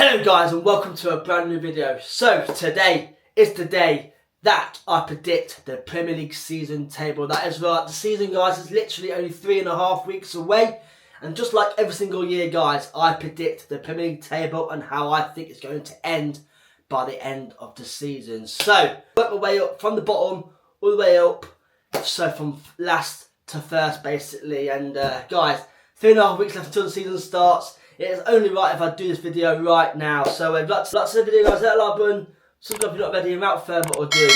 Hello guys and welcome to a brand new video. So today is the day that I predict the Premier League season table. That is right, the season guys is literally only 3.5 weeks away, and just like every single year guys, I predict the Premier League table and how I think it's going to end by the end of the season. So work my way up from the bottom all the way up, so from last to first basically. And guys, 3.5 weeks left until the season starts. It is only right if I do this video right now. So if you'd like to see the video guys, hit that like button, subscribe if you're not ready, and without further ado,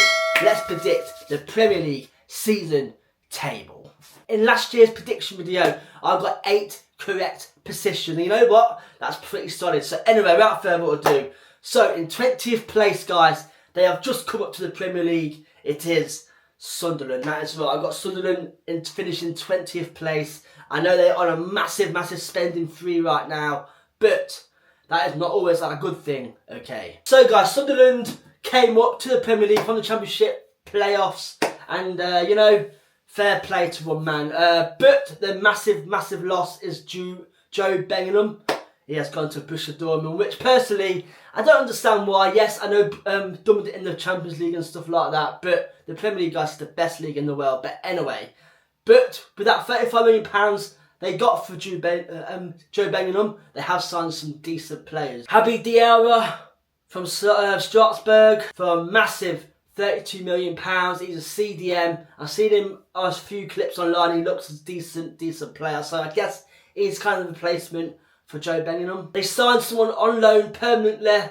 let's predict the Premier League season table. In last year's prediction video, I got 8 correct positions. And you know what? That's pretty solid. So anyway, without further ado, so in 20th place guys, they have just come up to the Premier League. It is Sunderland. That is right. I've got Sunderland finishing 20th place. I know they're on a massive spending spree right now, but that is not always a good thing, okay? So guys, Sunderland came up to the Premier League from the Championship playoffs, and you know, fair play to one man. But the massive loss is due Joe Bellingham. He has gone to Borussia Dortmund, which personally, I don't understand why. Yes, I know Dortmund in the Champions League and stuff like that, but the Premier League guys is the best league in the world. But anyway, but with that £35 million they got for Joe Bellingham, they have signed some decent players. Habi Diarra from Strasbourg for a massive £32 million. He's a CDM. I've seen him a few clips online. He looks a decent player. So I guess he's kind of a replacement for Joe Bellingham. They signed someone on loan permanently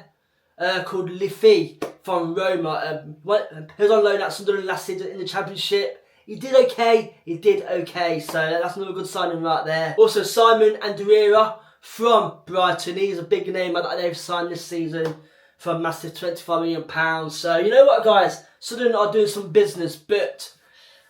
called Liffey from Roma. He was on loan at Sunderland last season in the Championship. He did okay, so that's another good signing right there. Also Simon Andreera from Brighton. He's a big name that they've signed this season for a massive £25 million. So you know what guys, Sunderland are doing some business, but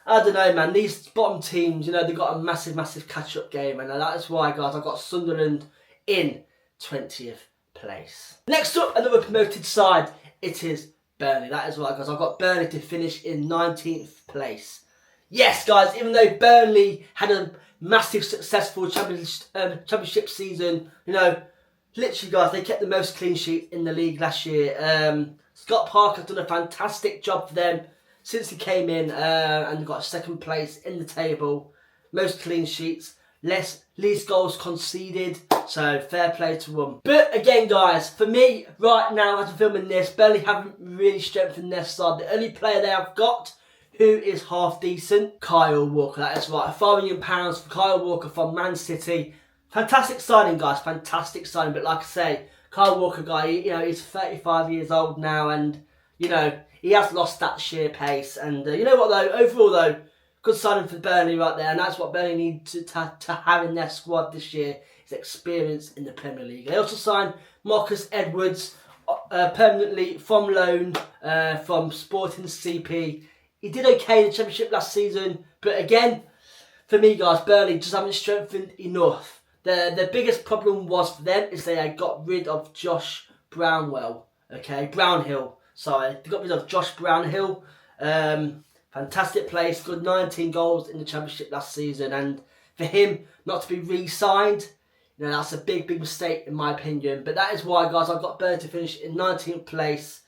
I don't know man, these bottom teams, you know, they've got a massive catch-up game, and that is why guys, I've got Sunderland in 20th place. Next up, another promoted side, it is Burnley. That is right guys, I've got Burnley to finish in 19th place. Yes guys, even though Burnley had a massive successful championship season, you know, literally guys, they kept the most clean sheets in the league last year. Scott Parker's done a fantastic job for them since he came in, and got 2nd place in the table. Most clean sheets, least goals conceded, so fair play to them. But again guys, for me right now as I'm filming this, Burnley haven't really strengthened their side. The only player they have got who is half decent, Kyle Walker. That is right, £5 million for Kyle Walker from Man City. Fantastic signing guys, fantastic signing. But like I say, Kyle Walker guy, you know, he's 35 years old now, and you know, he has lost that sheer pace. And you know what though, overall though, good signing for Burnley right there, and that's what Burnley need to have in their squad this year, is experience in the Premier League. They also signed Marcus Edwards permanently from loan from Sporting CP. He did okay in the Championship last season, but again, for me guys, Burnley just haven't strengthened enough. The biggest problem was for them is they had got rid of Josh Brownhill. They got rid of Josh Brownhill. Fantastic place, good 19 goals in the Championship last season, and for him not to be re-signed, you know, that's a big mistake in my opinion. But that is why guys, I've got Burnley to finish in 19th place,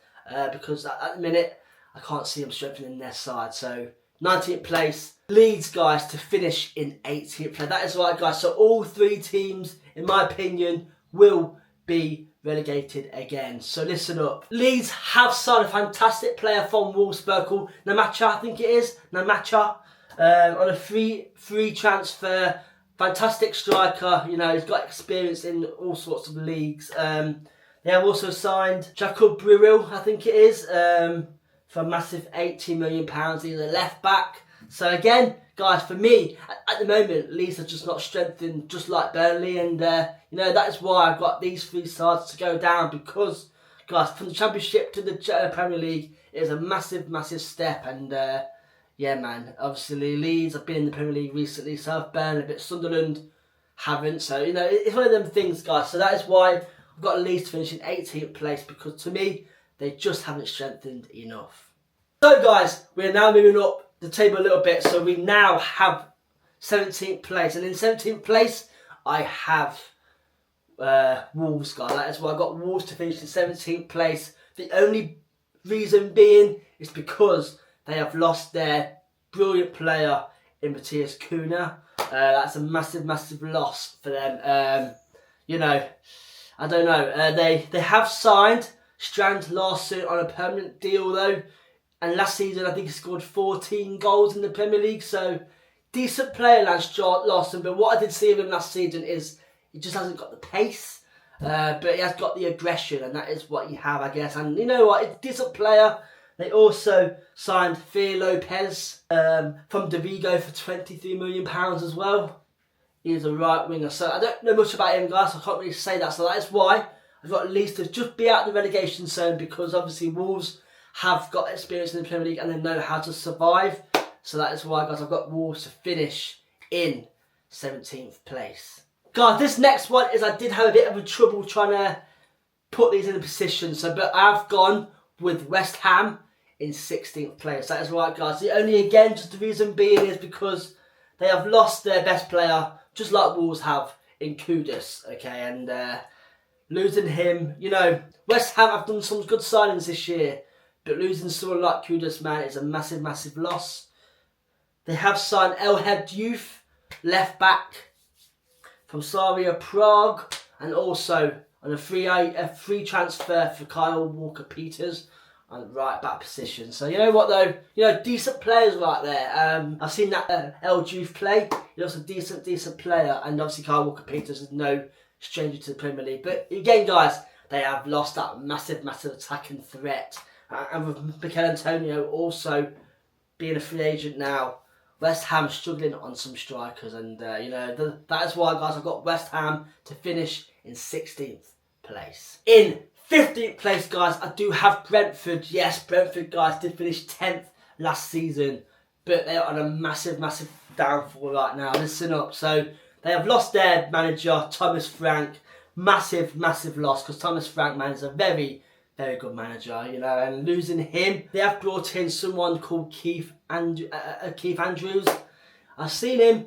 because at the minute I can't see them strengthening their side. So 19th place. Leeds guys to finish in 18th place. That is right guys, so all 3 teams in my opinion will be relegated again. So listen up. Leeds have signed a fantastic player from Wolfsburg called Namacha, I think it is. Namacha, on a free transfer. Fantastic striker, you know, he's got experience in all sorts of leagues. They have also signed Jacob Brewell, I think it is, for a massive £80 million. He's a left back. So again, guys, for me, at the moment, Leeds are just not strengthened, just like Burnley. And, you know, that is why I've got these 3 sides to go down. Because, guys, from the Championship to the Premier League, it is a massive step. And, yeah, man, obviously Leeds have been in the Premier League recently. So have Burnley, but Sunderland haven't. So, you know, it's one of them things, guys. So that is why I've got Leeds to finish in 18th place. Because to me, they just haven't strengthened enough. So guys, we're now moving up the table a little bit. So we now have 17th place. And in 17th place, I have Wolves, guys. That is why I got Wolves to finish in 17th place. The only reason being is because they have lost their brilliant player in Matthias Cunha. That's a massive, massive loss for them. You know, I don't know. They have signed Strand Larsen on a permanent deal though. And last season, I think he scored 14 goals in the Premier League. So, decent player, Lance Larsen. But what I did see of him last season is he just hasn't got the pace. But he has got the aggression. And that is what you have, I guess. And you know what? He's a decent player. They also signed Fer Lopez from De Vigo for £23 million as well. He's a right winger. So, I don't know much about him, guys. So I can't really say that. So, that is why I've got at least to just be out of the relegation zone. Because obviously, Wolves have got experience in the Premier League and they know how to survive. So that is why, guys, I've got Wolves to finish in 17th place. Guys, this next one is I did have a bit of a trouble trying to put these in a position. But I've gone with West Ham in 16th place. That is right, guys. The only, again, just the reason being is because they have lost their best player, just like Wolves have in Kudus, okay? And losing him, you know, West Ham have done some good signings this year. But losing someone like Kudus, man, is a massive, massive loss. They have signed Elhed Youth, left back from Slavia Prague, and also on a free transfer for Kyle Walker-Peters on the right back position. So you know what though, you know, decent players right there. I've seen that Elhed Youth play. He's also a decent player, and obviously Kyle Walker-Peters is no stranger to the Premier League. But again, guys, they have lost that massive, massive attacking threat. And with Mikel Antonio also being a free agent now, West Ham struggling on some strikers. And, you know, that is why, guys, I've got West Ham to finish in 16th place. In 15th place, guys, I do have Brentford. Yes, Brentford, guys, did finish 10th last season. But they are on a massive, massive downfall right now. Listen up. So, they have lost their manager, Thomas Frank. Massive, massive loss. Because Thomas Frank, man, is a very good manager, you know, and losing him, they have brought in someone called Keith Andrews. I've seen him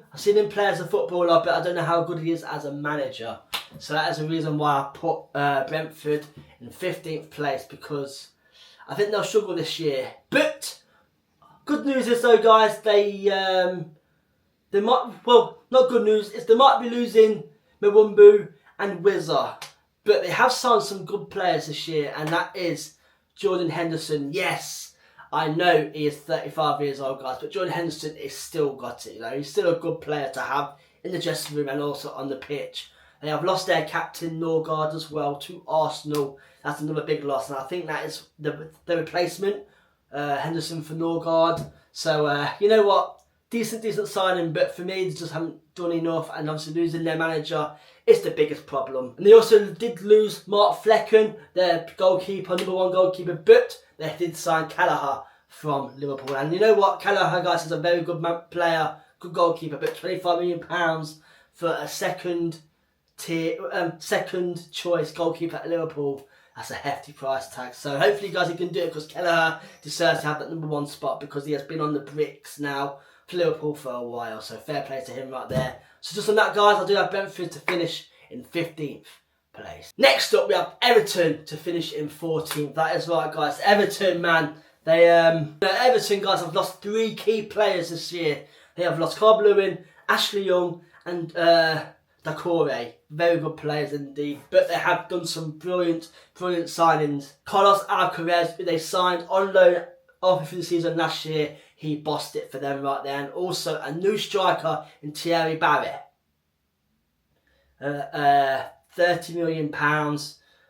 play as a footballer, but I don't know how good he is as a manager. So that is the reason why I put Brentford in 15th place, because I think they'll struggle this year. But good news is though, guys, they might, well, not good news, is they might be losing Mwumbu and Wizard. But they have signed some good players this year, and that is Jordan Henderson. Yes, I know he is 35 years old, guys, but Jordan Henderson is still got it. You know, he's still a good player to have in the dressing room and also on the pitch. They have lost their captain Norgard as well to Arsenal. That's another big loss, and I think that is the replacement, Henderson for Norgard. So you know what, decent signing, but for me, they just haven't done enough, and obviously losing their manager is the biggest problem. And they also did lose Mark Flecken, their goalkeeper, number one goalkeeper, but they did sign Kelleher from Liverpool. And you know what, Kelleher, guys, is a very good player, good goalkeeper, but £25 million for a second choice goalkeeper at Liverpool, that's a hefty price tag. So hopefully, guys, he can do it, because Kelleher deserves to have that number one spot, because he has been on the bricks now for Liverpool for a while. So fair play to him right there. So just on that, guys, I do have Brentford to finish in 15th place. Next up, we have Everton to finish in 14th. That is right, guys. Everton, man. Everton, guys, have lost 3 key players this year. They have lost Carl Lewin, Ashley Young, and Doucouré. Very good players indeed. But they have done some brilliant signings. Carlos Alcaraz, who they signed on loan after the season last year. He bossed it for them right there. And also a new striker in Thierry Barry. £30 million.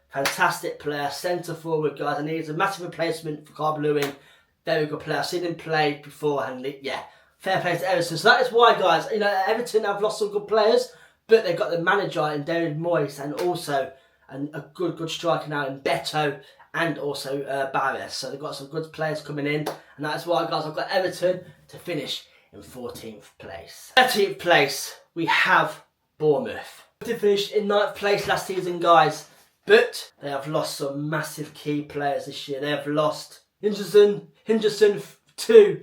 Fantastic player. Centre forward, guys. And he's a massive replacement for Carl Lewin. Very good player. I've seen him play before. And yeah, fair play to Everton. So that is why, guys, you know, Everton have lost some good players. But they've got the manager in David Moyes. And also a good striker now in Beto. And also Barres. So they've got some good players coming in. And that's why, guys, I've got Everton to finish in 14th place. 13th place, we have Bournemouth. They finished in 9th place last season, guys. But they have lost some massive key players this year. They have lost Henderson to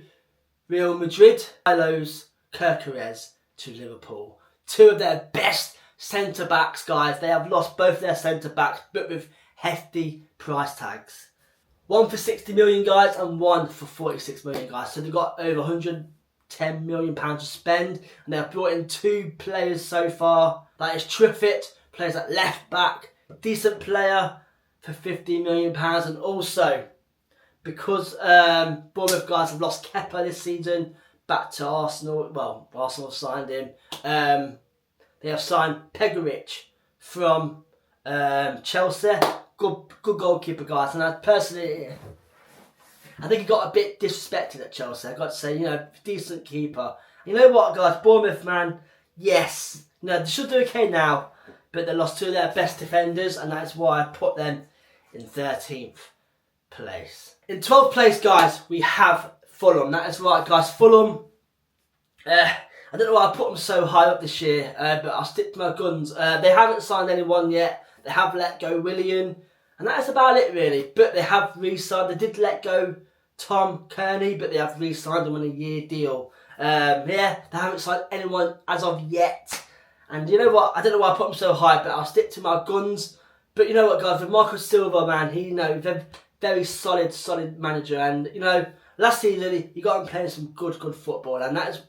Real Madrid. Milos Kerkeres to Liverpool. 2 of their best centre-backs, guys. They have lost both their centre-backs, but with hefty price tags. One for 60 million, guys, and one for 46 million, guys. So they've got over 110 million pounds to spend, and they've brought in 2 players so far. That is Triffett, plays at left back, decent player for 15 million pounds, and also because Bournemouth guys have lost Kepa this season back to Arsenal. Well, Arsenal have signed him. They have signed Pegaric from Chelsea. Good goalkeeper, guys. And I think he got a bit disrespected at Chelsea. I got to say, decent keeper. You know what, guys? Bournemouth, man. Yes, they should do okay now, but they lost 2 of their best defenders, and that's why I put them in 13th place. In 12th place, guys, we have Fulham. That is right, guys. Fulham. I don't know why I put them so high up this year, but I'll stick to my guns. They haven't signed anyone yet. They have let go Willian, and that's about it, really. But they have re-signed. They did let go Tom Kearney, but they have re-signed him on a year deal. They haven't signed anyone as of yet. And you know what? I don't know why I put them so high, but I'll stick to my guns. But you know what, guys? With Marco Silva, man, he's a very solid manager. And last season he got him playing some good football, and that's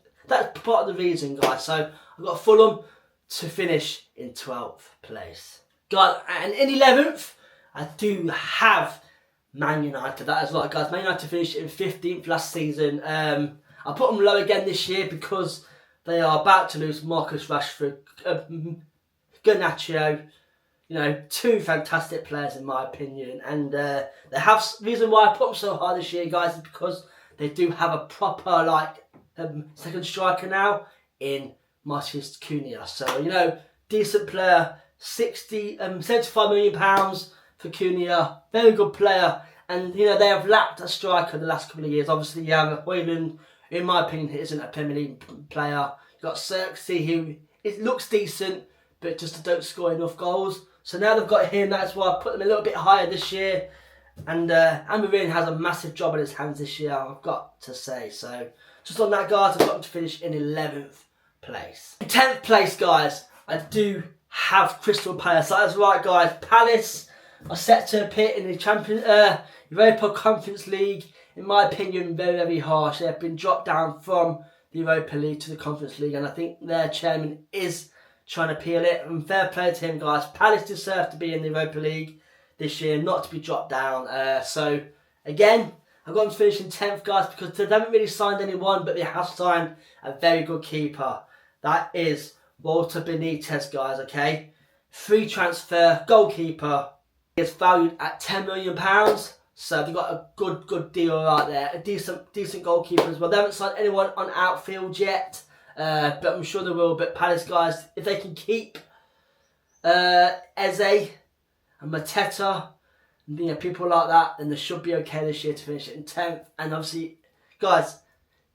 part of the reason, guys. So I've got Fulham to finish in 12th place. Guys, and in 11th, I do have Man United. That is right, guys. Man United finished in 15th last season. I put them low again this year because they are about to lose Marcus Rashford, Garnacho. 2 fantastic players in my opinion, and the reason why I put them so high this year, guys, is because they do have a proper second striker now in Matheus Cunha. So decent player, 75 million pounds for Cunha, very good player, and they have lacked a striker the last couple of years. Obviously, you have Hoyland, in my opinion, isn't a Premier League player. You've got Xerxes, who looks decent, but just don't score enough goals. So now they've got him. That's why I put them a little bit higher this year. And Amorim has a massive job on his hands this year, I've got to say. So just on that, guys, I've got them to finish in 11th place. In 10th place, guys, I do have Crystal Palace. That's right, guys. Palace are set to appear in the Europa Conference League. In my opinion, very harsh. They have been dropped down from the Europa League to the Conference League, and I think their chairman is trying to appeal it. And fair play to him, guys. Palace deserve to be in the Europa League this year, not to be dropped down. So again, I've got them to finish in 10th, guys, because they haven't really signed anyone, but they have signed a very good keeper. That is Walter Benitez, guys. Okay, free transfer goalkeeper. He is valued at £10 million. So they've got a good deal right there. A decent goalkeeper as well. They haven't signed anyone on outfield yet, but I'm sure they will. But Palace, guys, if they can keep Eze and Mateta and people like that, then they should be okay this year to finish it in 10th. And obviously, guys,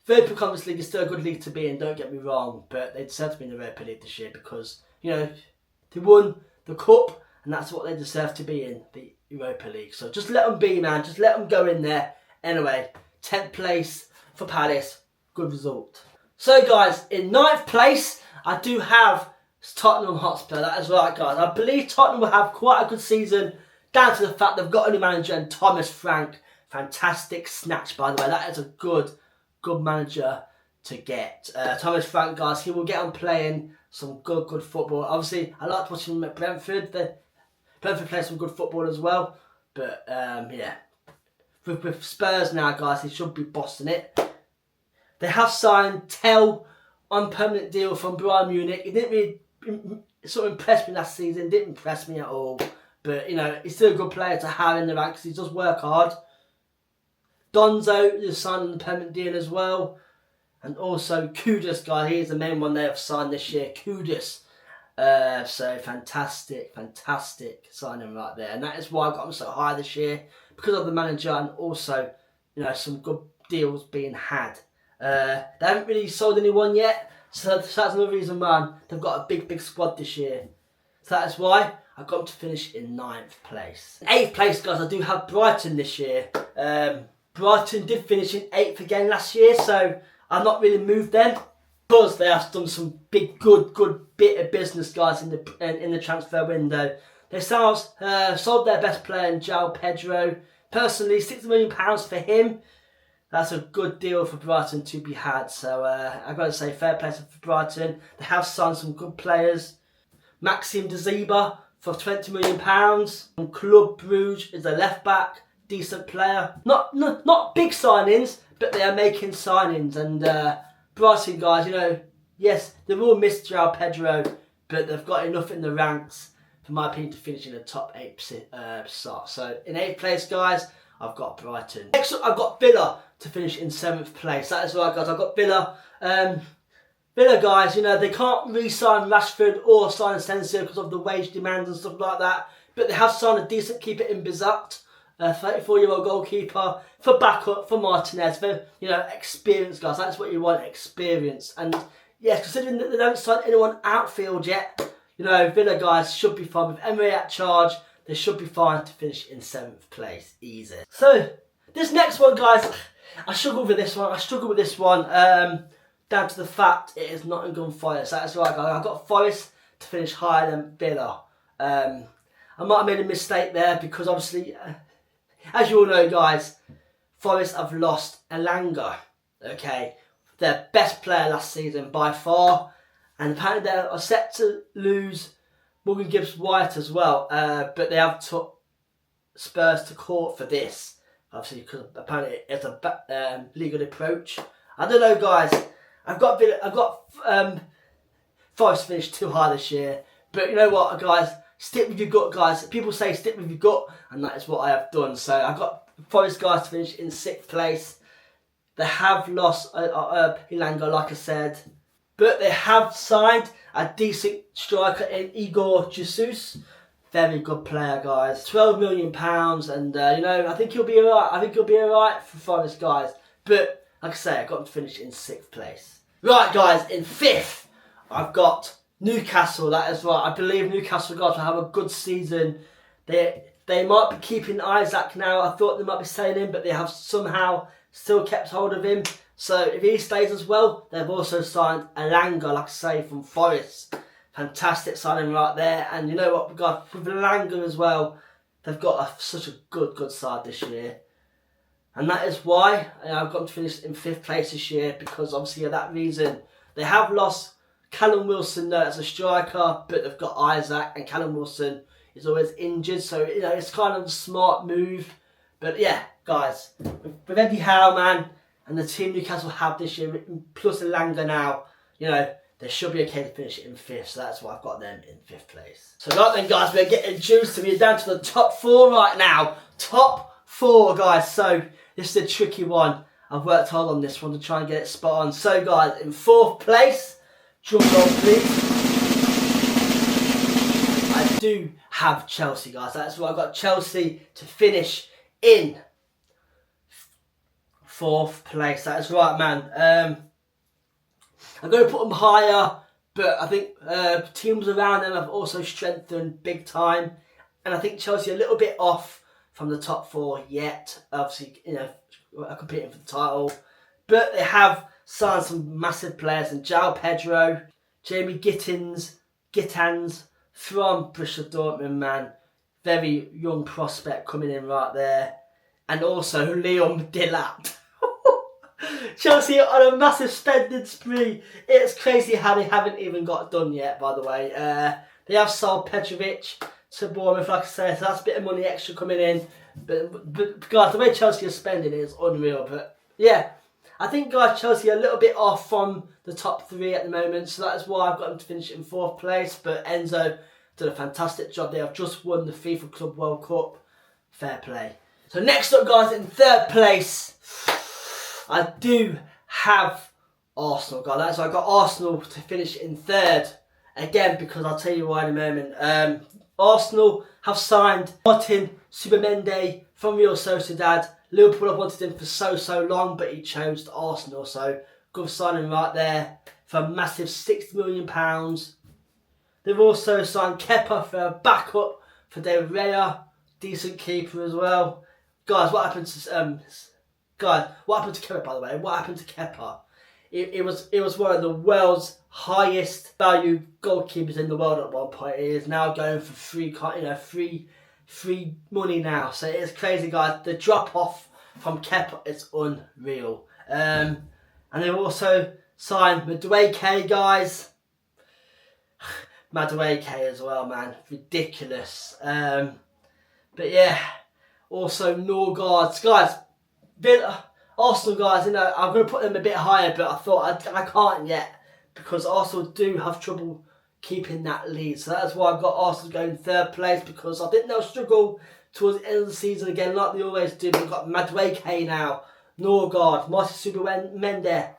the Europa Conference League is still a good league to be in, don't get me wrong, but they deserve to be in the Europa League this year because, they won the Cup, and that's what they deserve to be in, the Europa League. So just let them be, man. Just let them go in there. Anyway, 10th place for Palace. Good result. So, guys, in 9th place, I do have Tottenham Hotspur. That is right, guys. I believe Tottenham will have quite a good season, down to the fact they've got a new manager in Thomas Frank. Fantastic snatch, by the way. That is a good manager to get. Thomas Frank, guys, he will get on playing some good football. Obviously, I liked watching him at Brentford. Brentford plays some good football as well. But, yeah. With Spurs now, guys, he should be bossing it. They have signed Tell on permanent deal from Bayern Munich. He didn't really sort of impress me last season. Didn't impress me at all. But, he's still a good player to have in the ranks. He does work hard. Donzo is signed on the permanent deal as well. And also Kudus, guys. He's the main one they have signed this year. Kudus. So fantastic signing right there. And that is why I got him so high this year. Because of the manager and also, some good deals being had. They haven't really sold anyone yet. So that's another reason why they've got a big squad this year. So that is why I got them to finish in 9th place. 8th place, guys, I do have Brighton this year. Brighton did finish in 8th again last year, so I've not really moved them. because they have done some good bit of business, guys, in the transfer window. They sold their best player in João Pedro. Personally, £60 million for him. That's a good deal for Brighton to be had. So I've got to say, fair play for Brighton. They have signed some good players. Maxime Dezeba for £20 million. From Club Brugge is a left back, decent player. Not big signings, but they are making signings. And Brighton, guys, you know, yes, they will miss João Pedro, but they've got enough in the ranks, for my opinion, to finish in the top 8 slot. So in 8th place, guys, I've got Brighton. Next up, I've got Villa to finish in 7th place. That is right, guys. I've got Villa. Villa, guys, you know, they can't re-sign Rashford or sign Asensio because of the wage demands and stuff like that. But they have signed a decent keeper in Bizat, a 34-year-old goalkeeper, for backup, for Martinez, for, you know, experience, guys. That's what you want, experience. And, yes, considering that they don't sign anyone outfield yet, you know, Villa, guys, should be fine. With Emery at charge, they should be fine to finish in 7th place. Easy. So, this next one, guys, I struggle with this one. Down to the fact it is Nottingham Forest. That's right, guys. I've got Forest to finish higher than Villa. I might have made a mistake there because, obviously, as you all know, guys, Forest have lost Elanga. Okay, their best player last season by far. And apparently they are set to lose Morgan Gibbs-White as well. But they have took Spurs to court for this. Obviously, because apparently it's a legal approach. I don't know, guys. I've got Forest finished too high this year. But you know what, guys? Stick with your gut, guys. People say stick with your gut, and that is what I have done. So I've got Forest, guys, to finish in 6th place. They have lost Elanga, like I said. But they have signed a decent striker in Igor Jesus. Very good player, guys. £12 million, and you know, I think he'll be alright. I think he'll be alright for Forest, guys. But like I say, I got him to finish in 6th place. Right, guys, in 5th, I've got Newcastle. That is right. I believe Newcastle, guys, will have a good season. They might be keeping Isaac now. I thought they might be selling him, but they have somehow still kept hold of him. So if he stays as well, they've also signed Elanga, like I say, from Forest. Fantastic signing right there. And you know what, we've got with Elanga as well, they've got such a good side this year. And that is why I've got them to finish in 5th place this year, because obviously of that reason. They have lost Callum Wilson as a striker, but they've got Isaac, and Callum Wilson is always injured. So, you know, it's kind of a smart move. But yeah, guys, with Eddie Howe, man, and the team Newcastle have this year, plus Elanga now, you know, they should be okay to finish it in 5th. So that's why I've got them in 5th place. So right then, guys, we're getting juiced to. We're down to the top 4 right now. Top 4, guys. So this is a tricky one. I've worked hard on this one to try and get it spot on. So, guys, in 4th place, drum roll, please. I do have Chelsea, guys. That's why I've got Chelsea to finish in 4th place. That is right, man. I'm going to put them higher, but I think teams around them have also strengthened big time. And I think Chelsea are a little bit off from the top 4 yet. Obviously, you know, are competing for the title. But they have signed some massive players, and João Pedro, Jamie Gittins from Borussia Dortmund, man. Very young prospect coming in right there. And also Liam Delap. Chelsea are on a massive spending spree. It's crazy how they haven't even got done yet, by the way. They have sold Petrovic to Bournemouth, like I said, so that's a bit of money extra coming in. But guys, the way Chelsea are spending is unreal. But yeah, I think, guys, Chelsea are a little bit off from the top 3 at the moment, so that is why I've got them to finish in 4th place. But Enzo did a fantastic job. They have just won the FIFA Club World Cup. Fair play. So next up, guys, in 3rd place, I do have Arsenal, guys. So I got Arsenal to finish in 3rd. Again, because I'll tell you why in a moment. Arsenal have signed Martin Subamende from Real Sociedad. Liverpool have wanted him for so long, but he chose Arsenal. So good signing right there for a massive £60 million. They've also signed Kepa for a backup for David Raya. Decent keeper as well. Guys, what happened to Kepa, by the way? What happened to Kepa It was one of the world's highest value goalkeepers in the world at one point. He is now going for free money now. So it's crazy, guys. The drop off from Kepa is unreal. And they've also signed Madueke, guys. Madueke as well, man. Ridiculous. But yeah, also Norgard. Guys, Arsenal guys, I'm going to put them a bit higher, but I thought I can't yet because Arsenal do have trouble keeping that lead. So that's why I've got Arsenal going third place, because I think they'll struggle towards the end of the season again like they always do. We've got Madueke now, Norgard, Martin Subamende.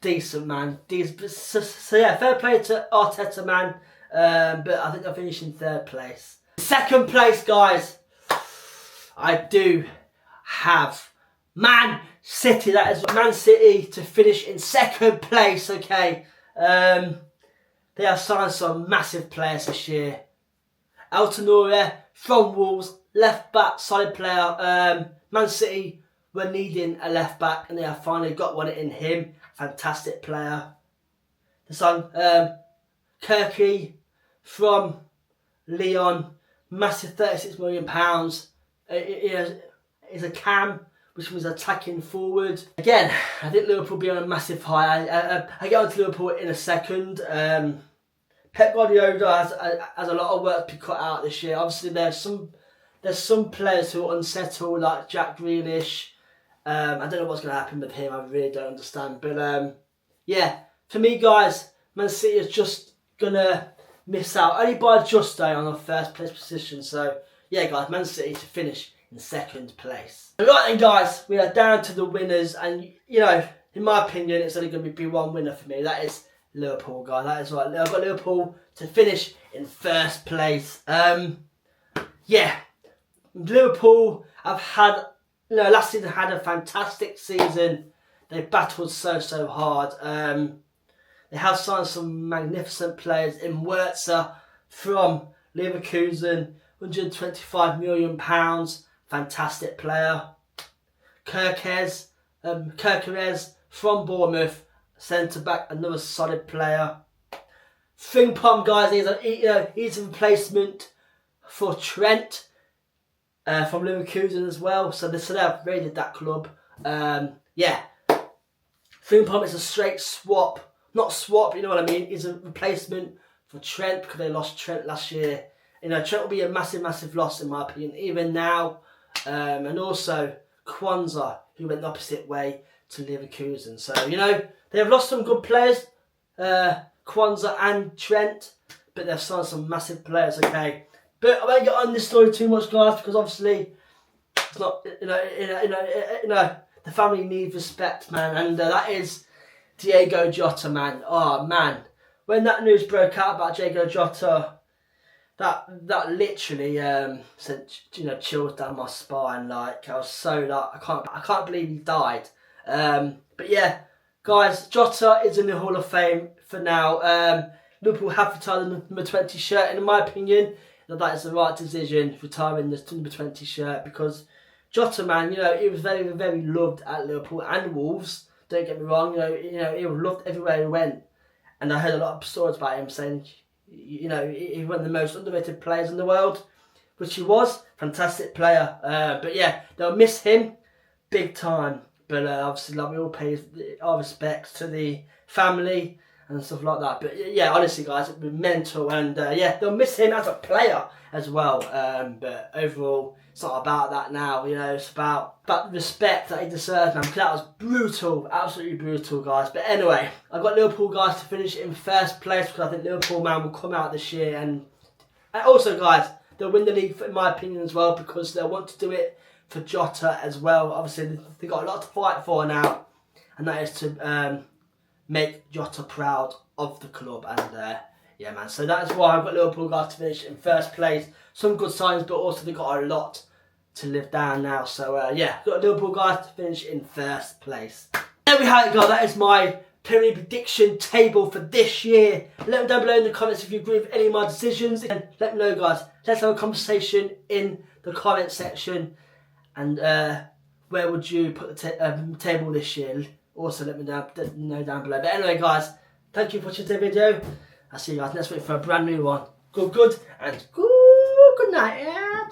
Decent, man. Decent. So yeah, fair play to Arteta, man. But I think they'll finish in third place. Second place, guys, I do have Man City. That is Man City to finish in second place. Okay, they have signed some massive players this year. Altonore from Wolves, left back, solid player. Man City were needing a left back, and they have finally got one in him. Fantastic player. The son, Kirky from Lyon, massive £36 million. Is a cam, which was attacking forward. Again, I think Liverpool will be on a massive high. I get on to Liverpool in a second. Pep Guardiola has a lot of work to be cut out this year. Obviously, there's some players who are unsettled, like Jack Grealish. I don't know what's going to happen with him. I really don't understand. But yeah, for me, guys, Man City is just going to miss out only by just on the first place position. So yeah, guys, Man City to finish in second place. Right then, guys, we are down to the winners, and in my opinion, it's only going to be one winner for me. That is Liverpool, guys. That is right. I've got Liverpool to finish in first place. Yeah, Liverpool have had, last season had a fantastic season. They battled so hard. They have signed some magnificent players in Wertzer from Leverkusen, £125 million. Fantastic player. Kerkez from Bournemouth, centre back, another solid player. Frimpong, guys, he's a replacement for Trent from Leverkusen as well. So they have raided that club. Yeah, Frimpong is a straight swap. Not swap, you know what I mean? He's a replacement for Trent because they lost Trent last year. Trent will be a massive loss in my opinion, even now. And also Kwanzaa, who went the opposite way to Leverkusen. So, they have lost some good players, Kwanzaa and Trent, but they've signed some massive players, okay? But I won't get on this story too much, guys, because obviously it's not, the family needs respect, man, and that is Diego Jota, man. Oh, man. When that news broke out about Diego Jota, that literally sent chills down my spine. Like, I was so I can't believe he died. But yeah, guys, Jota is in the Hall of Fame for now. Liverpool have retired the number 20 shirt, and in my opinion, that is the right decision, retiring the number 20 shirt, because Jota, man, he was very, very loved at Liverpool and Wolves. Don't get me wrong, he was loved everywhere he went, and I heard a lot of stories about him saying, he's one of the most underrated players in the world, which he was. Fantastic player. But yeah, they'll miss him big time. But obviously, we all pay our respects to the family and stuff like that. But yeah, honestly, guys, it'd be mental, and yeah, they'll miss him as a player as well. But overall, it's not about that now. It's about the respect that he deserves, man. Because that was brutal, absolutely brutal, guys. But anyway, I've got Liverpool, guys, to finish in first place, because I think Liverpool, man, will come out this year, and also, guys, they'll win the league, in my opinion, as well, because they'll want to do it for Jota as well. Obviously, they've got a lot to fight for now, and that is to make Jota proud of the club. And yeah, man, so that is why I've got Liverpool, guys, to finish in first place. Some good signs, but also they've got a lot to live down now. So yeah, got Liverpool, guys, to finish in first place. There we have it, guys. That is my Premier League prediction table for this year. Let me down below in the comments if you agree with any of my decisions, and let me know, guys. Let's have a conversation in the comment section. And where would you put the table this year? also let me know down below. But anyway, guys, thank you for watching the video. I'll see you guys next week for a brand new one. Good, and good night. Yeah.